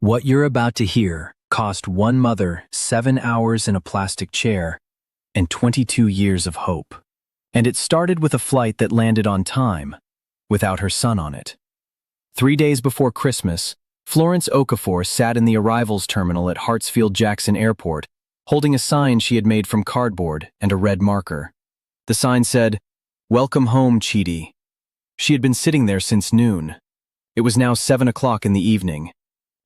What you're about to hear cost one mother 7 hours in a plastic chair and 22 years of hope. And it started with a flight that landed on time, without her son on it. 3 days before Christmas, Florence Okafor sat in the arrivals terminal at Hartsfield-Jackson Airport, holding a sign she had made from cardboard and a red marker. The sign said, "Welcome home, Chidi." She had been sitting there since noon. It was now 7 o'clock in the evening.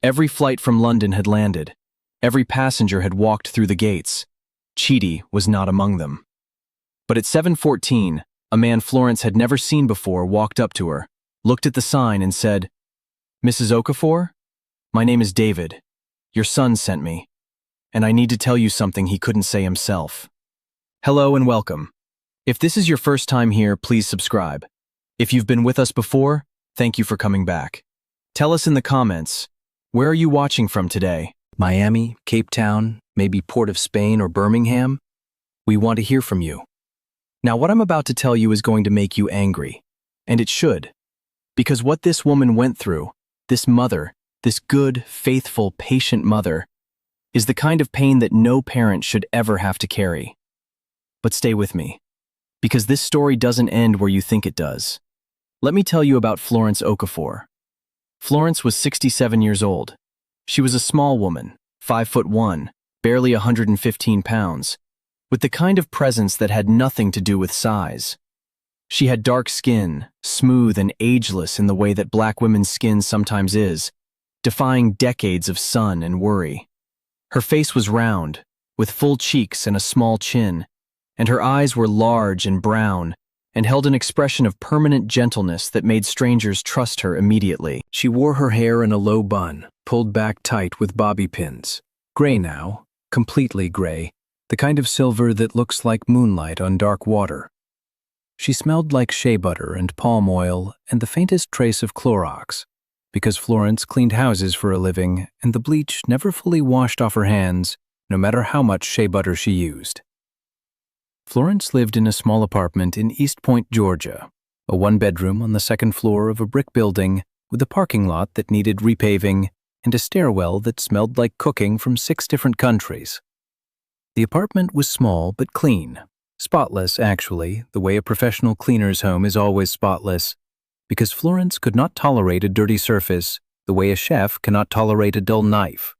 Every flight from London had landed. Every passenger had walked through the gates. Chidi was not among them. But at 7:14, a man Florence had never seen before walked up to her, looked at the sign and said, "Mrs. Okafor? My name is David. Your son sent me, and I need to tell you something he couldn't say himself." Hello and welcome. If this is your first time here, please subscribe. If you've been with us before, thank you for coming back. Tell us in the comments, where are you watching from today? Miami, Cape Town, maybe Port of Spain or Birmingham? We want to hear from you. Now, what I'm about to tell you is going to make you angry, and it should, because what this woman went through, this mother, this good, faithful, patient mother, is the kind of pain that no parent should ever have to carry. But stay with me, because this story doesn't end where you think it does. Let me tell you about Florence Okafor. Florence was 67 years old. She was a small woman, 5'1", barely 115 pounds, with the kind of presence that had nothing to do with size. She had dark skin, smooth and ageless in the way that black women's skin sometimes is, defying decades of sun and worry. Her face was round, with full cheeks and a small chin, and her eyes were large and brown, and held an expression of permanent gentleness that made strangers trust her immediately. She wore her hair in a low bun, pulled back tight with bobby pins. Gray now, completely gray, the kind of silver that looks like moonlight on dark water. She smelled like shea butter and palm oil and the faintest trace of Clorox, because Florence cleaned houses for a living and the bleach never fully washed off her hands, no matter how much shea butter she used. Florence lived in a small apartment in East Point, Georgia, a one-bedroom on the second floor of a brick building with a parking lot that needed repaving and a stairwell that smelled like cooking from 6 different countries. The apartment was small but clean, spotless actually, the way a professional cleaner's home is always spotless, because Florence could not tolerate a dirty surface the way a chef cannot tolerate a dull knife.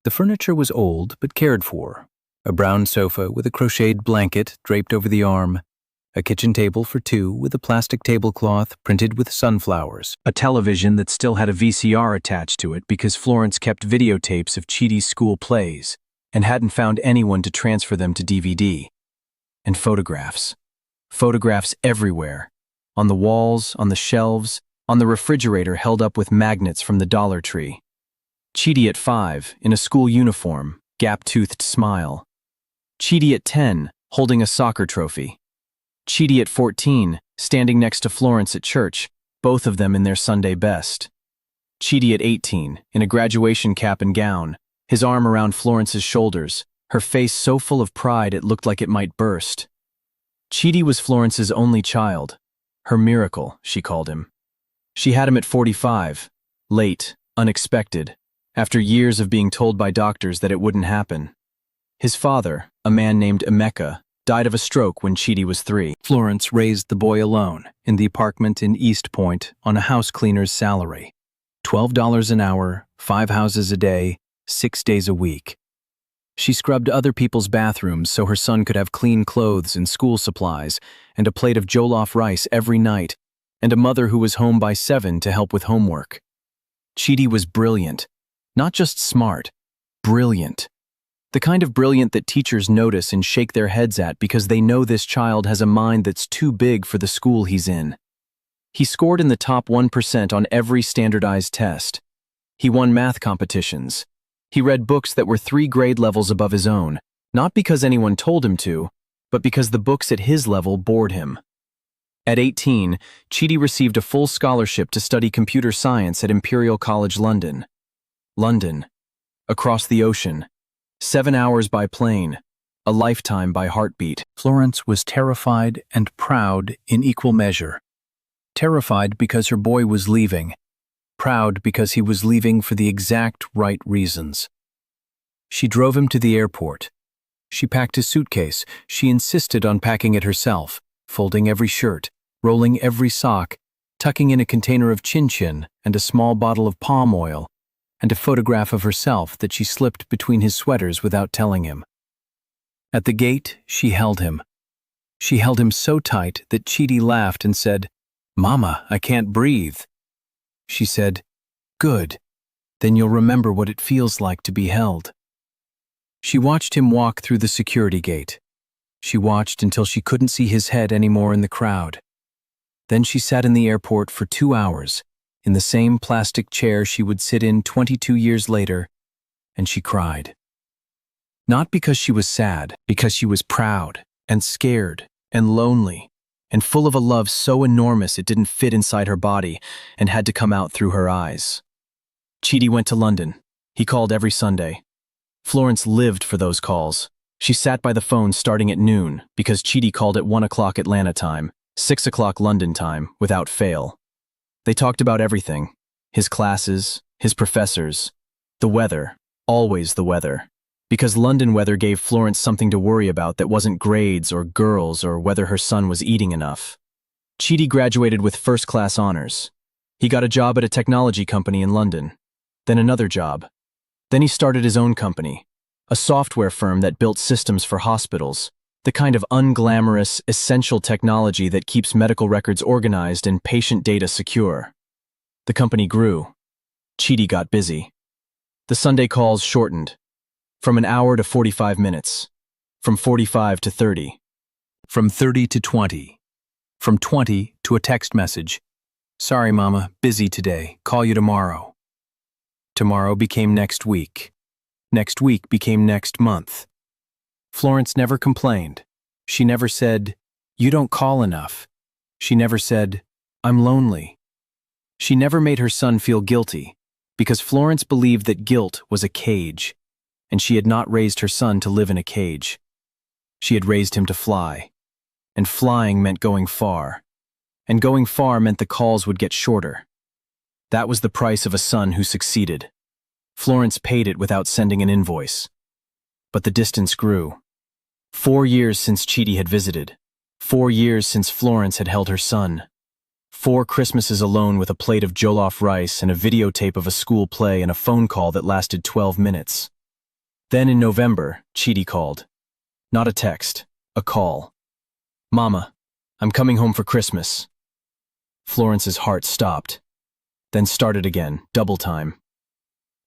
The furniture was old but cared for. A brown sofa with a crocheted blanket draped over the arm, a kitchen table for 2 with a plastic tablecloth printed with sunflowers, a television that still had a VCR attached to it because Florence kept videotapes of Chidi's school plays and hadn't found anyone to transfer them to DVD, and photographs. Photographs everywhere, on the walls, on the shelves, on the refrigerator held up with magnets from the Dollar Tree. Chidi at 5, in a school uniform, gap-toothed smile. Chidi at 10, holding a soccer trophy. Chidi at 14, standing next to Florence at church, both of them in their Sunday best. Chidi at 18, in a graduation cap and gown, his arm around Florence's shoulders, her face so full of pride it looked like it might burst. Chidi was Florence's only child, her miracle, she called him. She had him at 45, late, unexpected, after years of being told by doctors that it wouldn't happen. His father, a man named Emeka, died of a stroke when Chidi was 3. Florence raised the boy alone in the apartment in East Point on a house cleaner's salary. $12 an hour, 5 houses a day, 6 days a week. She scrubbed other people's bathrooms so her son could have clean clothes and school supplies and a plate of jollof rice every night, and a mother who was home by 7 to help with homework. Chidi was brilliant. Not just smart, brilliant. The kind of brilliant that teachers notice and shake their heads at because they know this child has a mind that's too big for the school he's in. He scored in the top 1% on every standardized test. He won math competitions. He read books that were 3 grade levels above his own, not because anyone told him to, but because the books at his level bored him. At 18, Chidi received a full scholarship to study computer science at Imperial College London. London, across the ocean, 7 hours by plane, a lifetime by heartbeat. Florence was terrified and proud in equal measure. Terrified because her boy was leaving, proud because he was leaving for the exact right reasons. She drove him to the airport. She packed his suitcase. She insisted on packing it herself, folding every shirt, rolling every sock, tucking in a container of chin-chin and a small bottle of palm oil, and a photograph of herself that she slipped between his sweaters without telling him. At the gate, she held him. She held him so tight that Chidi laughed and said, "Mama, I can't breathe." She said, "Good, then you'll remember what it feels like to be held." She watched him walk through the security gate. She watched until she couldn't see his head anymore in the crowd. Then she sat in the airport for 2 hours, in the same plastic chair she would sit in 22 years later, and she cried. Not because she was sad, because she was proud, and scared, and lonely, and full of a love so enormous it didn't fit inside her body and had to come out through her eyes. Chidi went to London. He called every Sunday. Florence lived for those calls. She sat by the phone starting at noon because Chidi called at 1 o'clock Atlanta time, 6 o'clock London time, without fail. They talked about everything: his classes, his professors, the weather, always the weather. Because London weather gave Florence something to worry about that wasn't grades or girls or whether her son was eating enough. Chidi graduated with first-class honors. He got a job at a technology company in London, then another job. Then he started his own company, a software firm that built systems for hospitals, the kind of unglamorous, essential technology that keeps medical records organized and patient data secure. The company grew. Chidi got busy. The Sunday calls shortened. From an hour to 45 minutes. From 45 to 30. From 30 to 20. From 20 to a text message. "Sorry, Mama, busy today. Call you tomorrow." Tomorrow became next week. Next week became next month. Florence never complained. She never said, "You don't call enough." She never said, "I'm lonely." She never made her son feel guilty, because Florence believed that guilt was a cage, and she had not raised her son to live in a cage. She had raised him to fly, and flying meant going far, and going far meant the calls would get shorter. That was the price of a son who succeeded. Florence paid it without sending an invoice. But the distance grew. 4 years since Chidi had visited. 4 years since Florence had held her son. 4 Christmases alone with a plate of jollof rice and a videotape of a school play and a phone call that lasted 12 minutes. Then in November, Chidi called. Not a text, a call. "Mama, I'm coming home for Christmas." Florence's heart stopped, then started again, double time.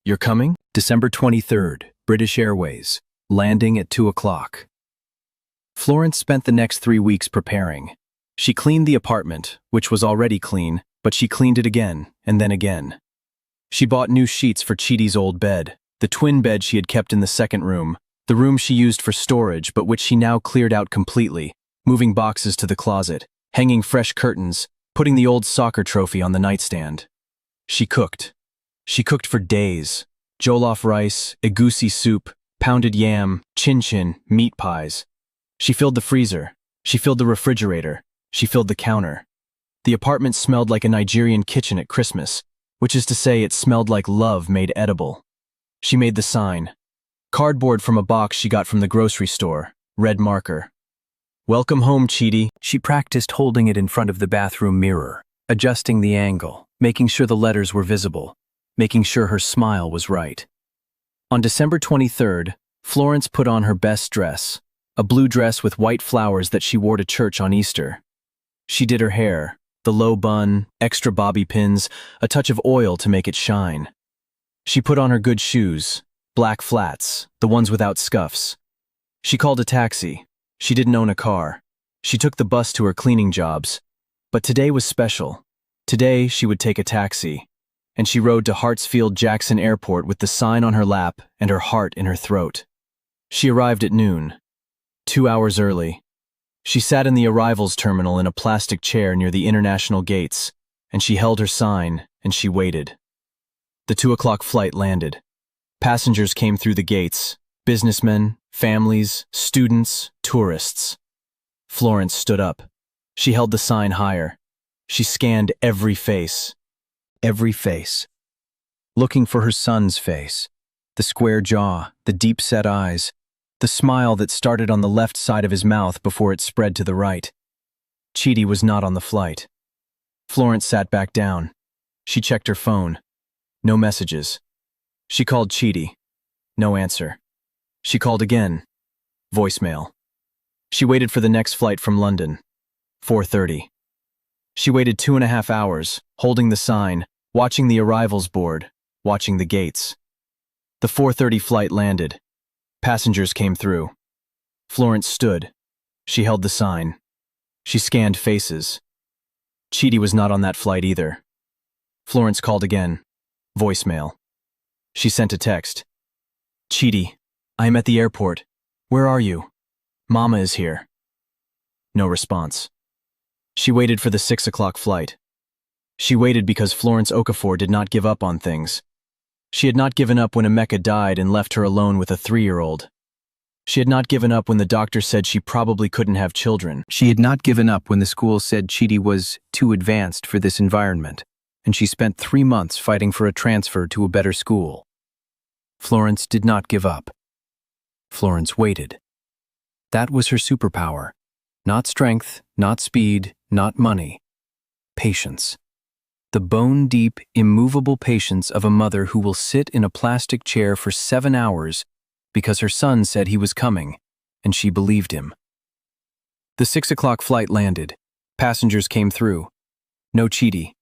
"You're coming?" December 23rd, British Airways, landing at 2 o'clock. Florence spent the next 3 weeks preparing. She cleaned the apartment, which was already clean, but she cleaned it again, and then again. She bought new sheets for Chidi's old bed, the twin bed she had kept in the second room, the room she used for storage but which she now cleared out completely, moving boxes to the closet, hanging fresh curtains, putting the old soccer trophy on the nightstand. She cooked. She cooked for days. Jollof rice, egusi soup, pounded yam, chin-chin, meat pies. She filled the freezer. She filled the refrigerator. She filled the counter. The apartment smelled like a Nigerian kitchen at Christmas, which is to say it smelled like love made edible. She made the sign. Cardboard from a box she got from the grocery store, red marker. "Welcome home, Chidi." She practiced holding it in front of the bathroom mirror, adjusting the angle, making sure the letters were visible, making sure her smile was right. On December 23rd, Florence put on her best dress, a blue dress with white flowers that she wore to church on Easter. She did her hair, the low bun, extra bobby pins, a touch of oil to make it shine. She put on her good shoes, black flats, the ones without scuffs. She called a taxi. She didn't own a car. She took the bus to her cleaning jobs. But today was special. Today she would take a taxi. And she rode to Hartsfield-Jackson Airport with the sign on her lap and her heart in her throat. She arrived at noon, 2 hours early. She sat in the arrivals terminal in a plastic chair near the international gates, and she held her sign, and she waited. The 2 o'clock flight landed. Passengers came through the gates, businessmen, families, students, tourists. Florence stood up. She held the sign higher. She scanned every face. every face. Looking for her son's face, the square jaw, the deep-set eyes, the smile that started on the left side of his mouth before it spread to the right. Chidi was not on the flight. Florence sat back down. She checked her phone. No messages. She called Chidi. No answer. She called again. Voicemail. She waited for the next flight from London. 4:30. She waited 2.5 hours, holding the sign, watching the arrivals board, watching the gates. The 4:30 flight landed. Passengers came through. Florence stood. She held the sign. She scanned faces. Chidi was not on that flight either. Florence called again. Voicemail. She sent a text. Chidi, I am at the airport. Where are you? Mama is here. No response. She waited for the 6 o'clock flight. She waited because Florence Okafor did not give up on things. She had not given up when Emeka died and left her alone with a 3-year-old. She had not given up when the doctor said she probably couldn't have children. She had not given up when the school said Chidi was too advanced for this environment, and she spent 3 months fighting for a transfer to a better school. Florence did not give up. Florence waited. That was her superpower. Not strength, not speed, not money. Patience. The bone-deep, immovable patience of a mother who will sit in a plastic chair for 7 hours because her son said he was coming, and she believed him. The 6 o'clock flight landed. Passengers came through. No Chidi.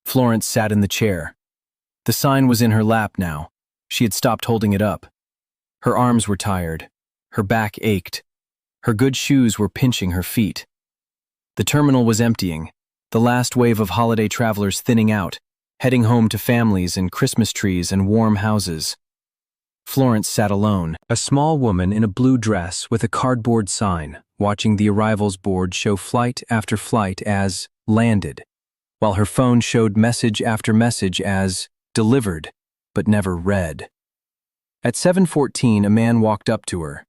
Florence sat in the chair. The sign was in her lap now. She had stopped holding it up. Her arms were tired. Her back ached. Her good shoes were pinching her feet. The terminal was emptying, the last wave of holiday travelers thinning out, heading home to families and Christmas trees and warm houses. Florence sat alone, a small woman in a blue dress with a cardboard sign, watching the arrivals board show flight after flight as landed, while her phone showed message after message as delivered, but never read. At 7:14, a man walked up to her.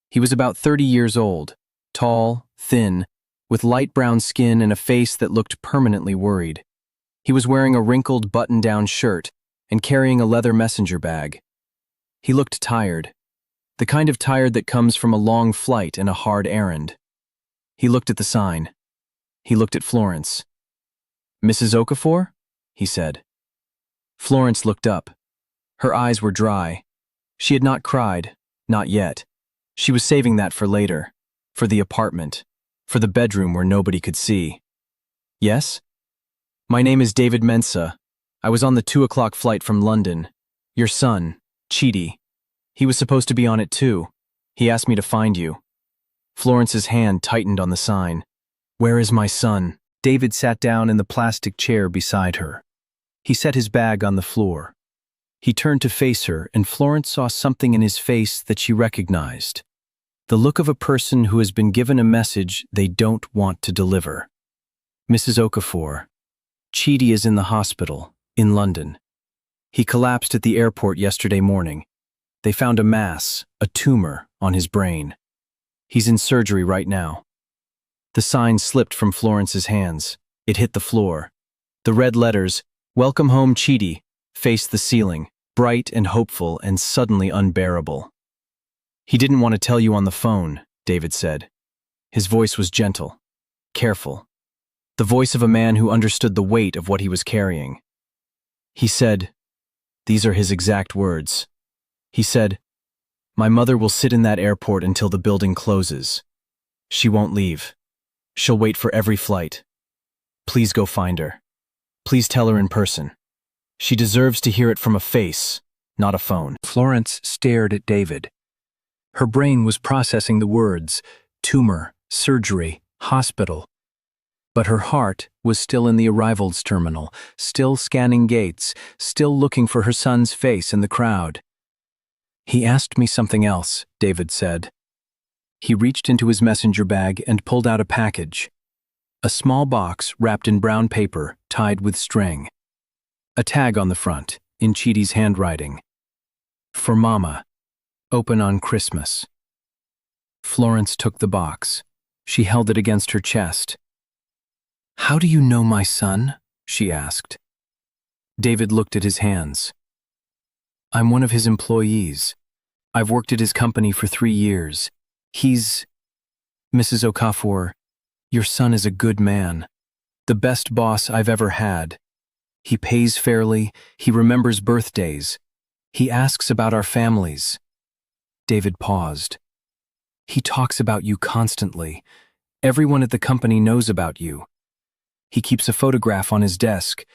He was about 30 years old, tall, thin, with light brown skin and a face that looked permanently worried. He was wearing a wrinkled button-down shirt and carrying a leather messenger bag. He looked tired, the kind of tired that comes from a long flight and a hard errand. He looked at the sign. He looked at Florence. "Mrs. Okafor?" he said. Florence looked up. Her eyes were dry. She had not cried, not yet. She was saving that for later, for the apartment, for the bedroom where nobody could see. "Yes? My name is David Mensah. I was on the 2 o'clock flight from London. Your son, Chidi. He was supposed to be on it too. He asked me to find you." Florence's hand tightened on the sign. "Where is my son?" David sat down in the plastic chair beside her. He set his bag on the floor. He turned to face her, and Florence saw something in his face that she recognized. The look of a person who has been given a message they don't want to deliver. "Mrs. Okafor, Chidi is in the hospital, in London. He collapsed at the airport yesterday morning. They found a mass, a tumor, on his brain. He's in surgery right now." The sign slipped from Florence's hands. It hit the floor. The red letters, "Welcome home, Chidi," faced the ceiling, bright and hopeful and suddenly unbearable. "He didn't want to tell you on the phone," David said. His voice was gentle, careful, the voice of a man who understood the weight of what he was carrying. He said, these are his exact words. He said, "My mother will sit in that airport until the building closes. She won't leave. She'll wait for every flight. Please go find her. Please tell her in person. She deserves to hear it from a face, not a phone." Florence stared at David. Her brain was processing the words, tumor, surgery, hospital. But her heart was still in the arrivals terminal, still scanning gates, still looking for her son's face in the crowd. "He asked me something else," David said. He reached into his messenger bag and pulled out a package. A small box wrapped in brown paper, tied with string. A tag on the front, in Chidi's handwriting. "For Mama. Open on Christmas." Florence took the box. She held it against her chest. "How do you know my son?" she asked. David looked at his hands. I'm one of his employees. I've worked at his company for 3 years. He's… Mrs. Okafor, your son is a good man. The best boss I've ever had. He pays fairly, he remembers birthdays. He asks about our families. David paused. He talks about you constantly. Everyone at the company knows about you. He keeps a photograph on his desk,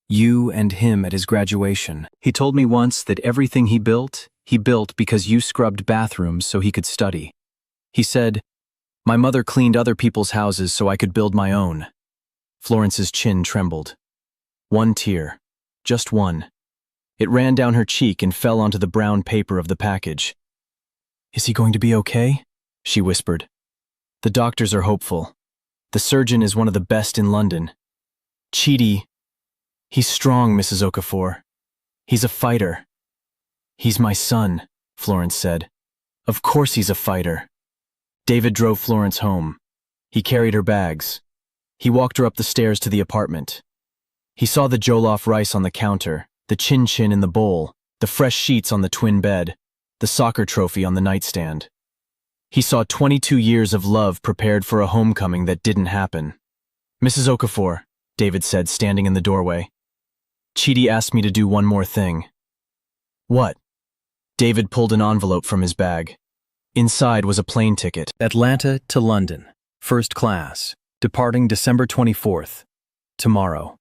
you and him at his graduation. He told me once that everything he built because you scrubbed bathrooms so he could study. He said, my mother cleaned other people's houses so I could build my own. Florence's chin trembled. One tear, just one. It ran down her cheek and fell onto the brown paper of the package. Is he going to be okay? She whispered. The doctors are hopeful. The surgeon is one of the best in London. Chidi, he's strong, Mrs. Okafor. He's a fighter. He's my son, Florence said. Of course he's a fighter. David drove Florence home. He carried her bags. He walked her up the stairs to the apartment. He saw the jollof rice on the counter, the chin-chin in the bowl, the fresh sheets on the twin bed, the soccer trophy on the nightstand. He saw 22 years of love prepared for a homecoming that didn't happen. Mrs. Okafor, David said, standing in the doorway. Chidi asked me to do one more thing. What? David pulled an envelope from his bag. Inside was a plane ticket. Atlanta to London, first class, departing December 24th, tomorrow.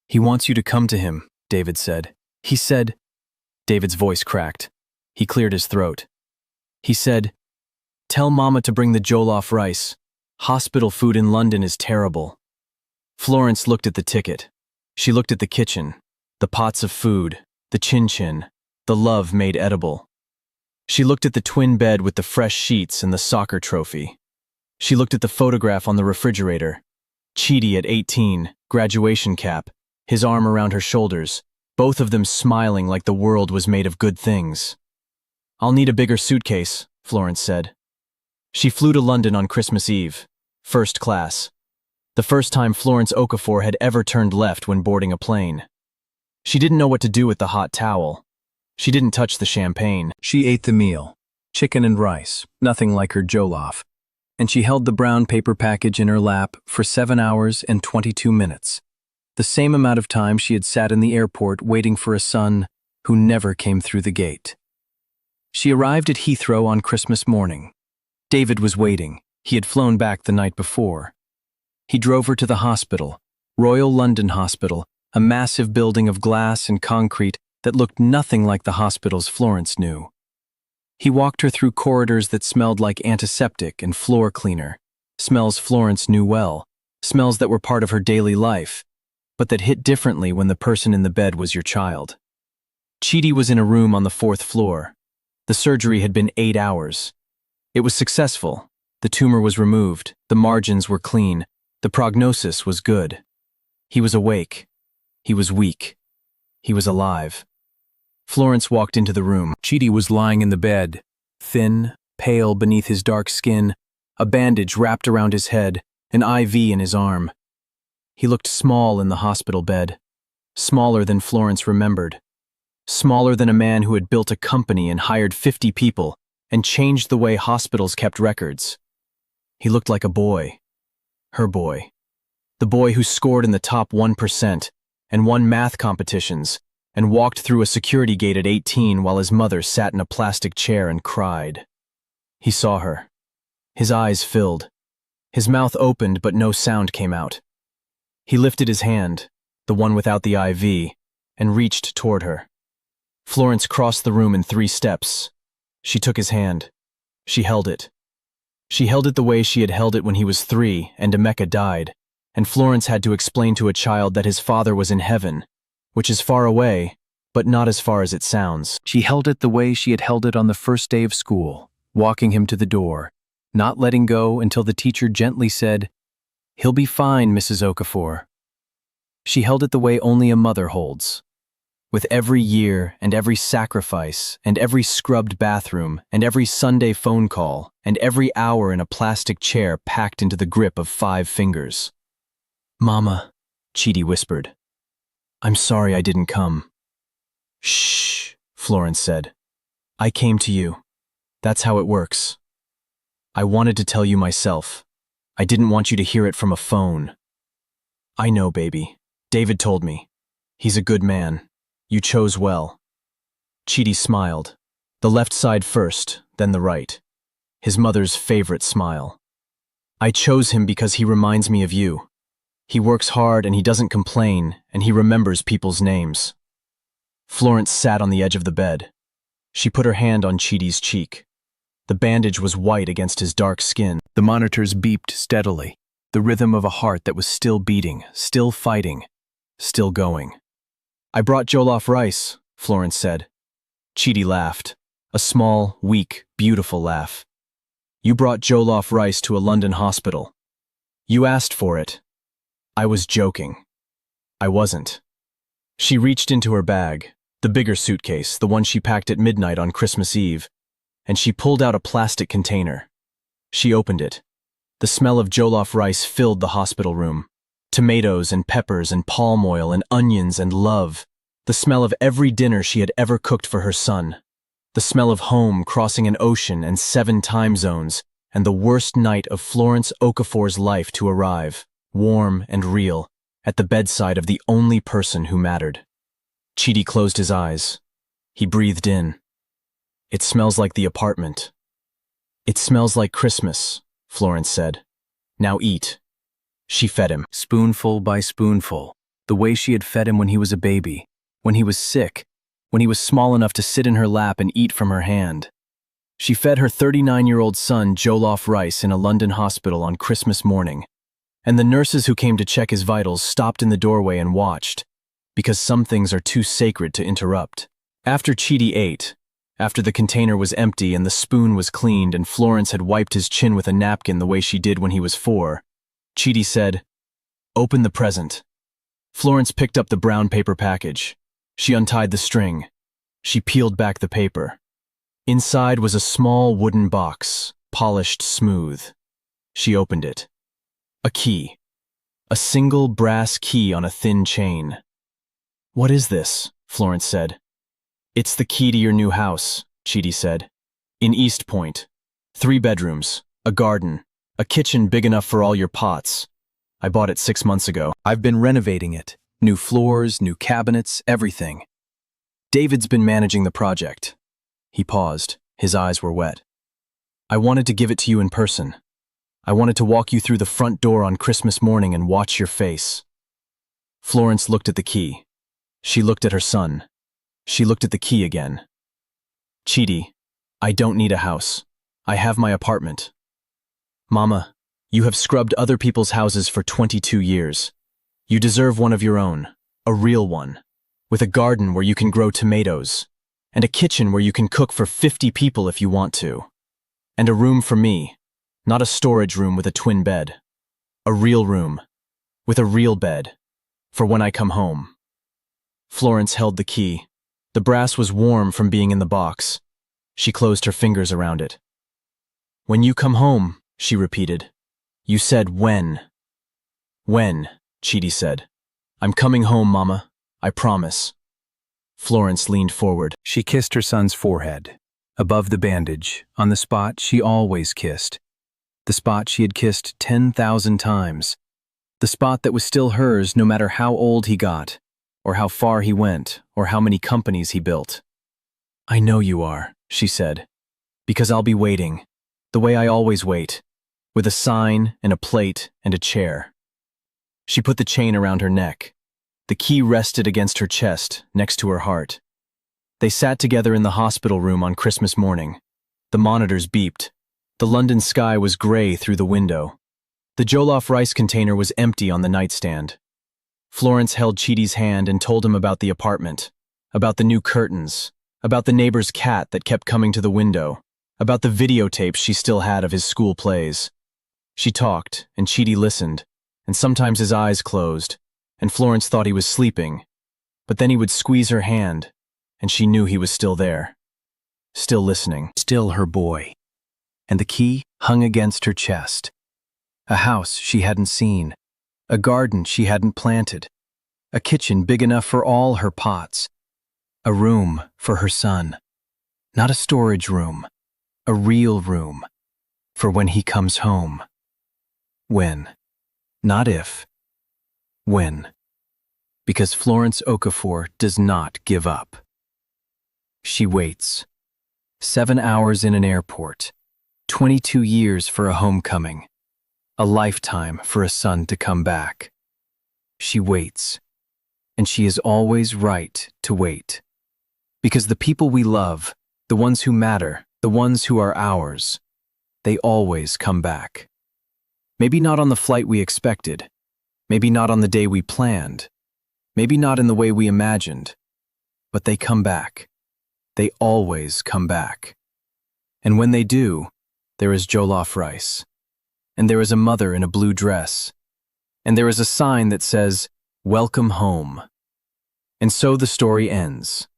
He wants you to come to him, David said. He said… David's voice cracked. He cleared his throat. He said, tell Mama to bring the jollof rice. Hospital food in London is terrible. Florence looked at the ticket. She looked at the kitchen, the pots of food, the chin-chin, the love made edible. She looked at the twin bed with the fresh sheets and the soccer trophy. She looked at the photograph on the refrigerator. Chidi at 18, graduation cap, his arm around her shoulders, both of them smiling like the world was made of good things. I'll need a bigger suitcase, Florence said. She flew to London on Christmas Eve, first class. The first time Florence Okafor had ever turned left when boarding a plane. She didn't know what to do with the hot towel. She didn't touch the champagne. She ate the meal, chicken and rice, nothing like her jollof, and she held the brown paper package in her lap for 7 hours and 22 minutes. The same amount of time she had sat in the airport waiting for a son who never came through the gate. She arrived at Heathrow on Christmas morning. David was waiting. He had flown back the night before. He drove her to the hospital, Royal London Hospital, a massive building of glass and concrete that looked nothing like the hospitals Florence knew. He walked her through corridors that smelled like antiseptic and floor cleaner, smells Florence knew well, smells that were part of her daily life, but that hit differently when the person in the bed was your child. Chidi was in a room on the 4th floor. The surgery had been 8 hours. It was successful. The tumor was removed, the margins were clean, the prognosis was good. He was awake. He was weak. He was alive. Florence walked into the room. Chidi was lying in the bed, thin, pale beneath his dark skin, a bandage wrapped around his head, an IV in his arm. He looked small in the hospital bed, smaller than Florence remembered, smaller than a man who had built a company and hired 50 people and changed the way hospitals kept records. He looked like a boy, her boy, the boy who scored in the top 1% and won math competitions and walked through a security gate at 18 while his mother sat in a plastic chair and cried. He saw her. His eyes filled. His mouth opened but no sound came out. He lifted his hand, the one without the IV, and reached toward her. Florence crossed the room in 3 steps. She took his hand. She held it. She held it the way she had held it when he was 3 and Emeka died, and Florence had to explain to a child that his father was in heaven, which is far away, but not as far as it sounds. She held it the way she had held it on the first day of school, walking him to the door, not letting go until the teacher gently said, "He'll be fine, Mrs. Okafor." She held it the way only a mother holds. With every year and every sacrifice and every scrubbed bathroom and every Sunday phone call and every hour in a plastic chair packed into the grip of 5 fingers. "Mama," Chidi whispered. I'm sorry I didn't come. Shh, Florence said. I came to you. That's how it works. I wanted to tell you myself. I didn't want you to hear it from a phone. I know, baby. David told me. He's a good man. You chose well. Chidi smiled. The left side first, then the right. His mother's favorite smile. I chose him because he reminds me of you. He works hard and he doesn't complain, and he remembers people's names. Florence sat on the edge of the bed. She put her hand on Chidi's cheek. The bandage was white against his dark skin. The monitors beeped steadily, the rhythm of a heart that was still beating, still fighting, still going. I brought jollof rice, Florence said. Chidi laughed, a small, weak, beautiful laugh. You brought jollof rice to a London hospital. You asked for it. I was joking. I wasn't. She reached into her bag, the bigger suitcase, the one she packed at midnight on Christmas Eve, and she pulled out a plastic container. She opened it. The smell of jollof rice filled the hospital room. Tomatoes and peppers and palm oil and onions and love. The smell of every dinner she had ever cooked for her son. The smell of home crossing an ocean and 7 time zones, and the worst night of Florence Okafor's life to arrive, warm and real, at the bedside of the only person who mattered. Chidi closed his eyes. He breathed in. It smells like the apartment. It smells like Christmas, Florence said. Now eat. She fed him, spoonful by spoonful, the way she had fed him when he was a baby, when he was sick, when he was small enough to sit in her lap and eat from her hand. She fed her 39-year-old son jollof rice in a London hospital on Christmas morning, and the nurses who came to check his vitals stopped in the doorway and watched, because some things are too sacred to interrupt. After Chidi ate, after the container was empty and the spoon was cleaned and Florence had wiped his chin with a napkin the way she did when he was 4, Chidi said, "Open the present." Florence picked up the brown paper package. She untied the string. She peeled back the paper. Inside was a small wooden box, polished smooth. She opened it. A key. A single brass key on a thin chain. "What is this?" Florence said. "It's the key to your new house," Chidi said. "In East Point. 3 bedrooms, a garden, a kitchen big enough for all your pots. I bought it 6 months ago. I've been renovating it. New floors, new cabinets, everything. David's been managing the project." He paused. His eyes were wet. "I wanted to give it to you in person. I wanted to walk you through the front door on Christmas morning and watch your face." Florence looked at the key. She looked at her son. She looked at the key again. "Chidi, I don't need a house. I have my apartment." "Mama, you have scrubbed other people's houses for 22 years. You deserve one of your own, a real one, with a garden where you can grow tomatoes, and a kitchen where you can cook for 50 people if you want to. And a room for me, not a storage room with a twin bed. A real room, with a real bed, for when I come home." Florence held the key. The brass was warm from being in the box. She closed her fingers around it. "When you come home," she repeated. "You said when." "When," Chidi said. "I'm coming home, Mama. I promise." Florence leaned forward. She kissed her son's forehead, above the bandage, on the spot she always kissed. The spot she had kissed 10,000 times. The spot that was still hers no matter how old he got, or how far he went, or how many companies he built. "I know you are," she said, "because I'll be waiting, the way I always wait, with a sign and a plate and a chair." She put the chain around her neck. The key rested against her chest, next to her heart. They sat together in the hospital room on Christmas morning. The monitors beeped. The London sky was gray through the window. The jollof rice container was empty on the nightstand. Florence held Chidi's hand and told him about the apartment, about the new curtains, about the neighbor's cat that kept coming to the window, about the videotapes she still had of his school plays. She talked, and Chidi listened, and sometimes his eyes closed, and Florence thought he was sleeping, but then he would squeeze her hand, and she knew he was still there, still listening, still her boy. And the key hung against her chest. A house she hadn't seen, a garden she hadn't planted, a kitchen big enough for all her pots, a room for her son. Not a storage room, a real room, for when he comes home. When, not if, when. Because Florence Okafor does not give up. She waits. 7 hours in an airport, 22 years for a homecoming, a lifetime for a son to come back. She waits, and she is always right to wait. Because the people we love, the ones who matter, the ones who are ours, they always come back. Maybe not on the flight we expected, maybe not on the day we planned, maybe not in the way we imagined, but they come back. They always come back. And when they do, there is jollof rice, and there is a mother in a blue dress, and there is a sign that says, "Welcome home." And so the story ends.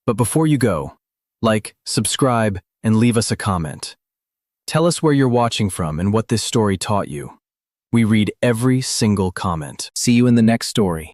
But before you go, like, subscribe, and leave us a comment. Tell us where you're watching from and what this story taught you. We read every single comment. See you in the next story.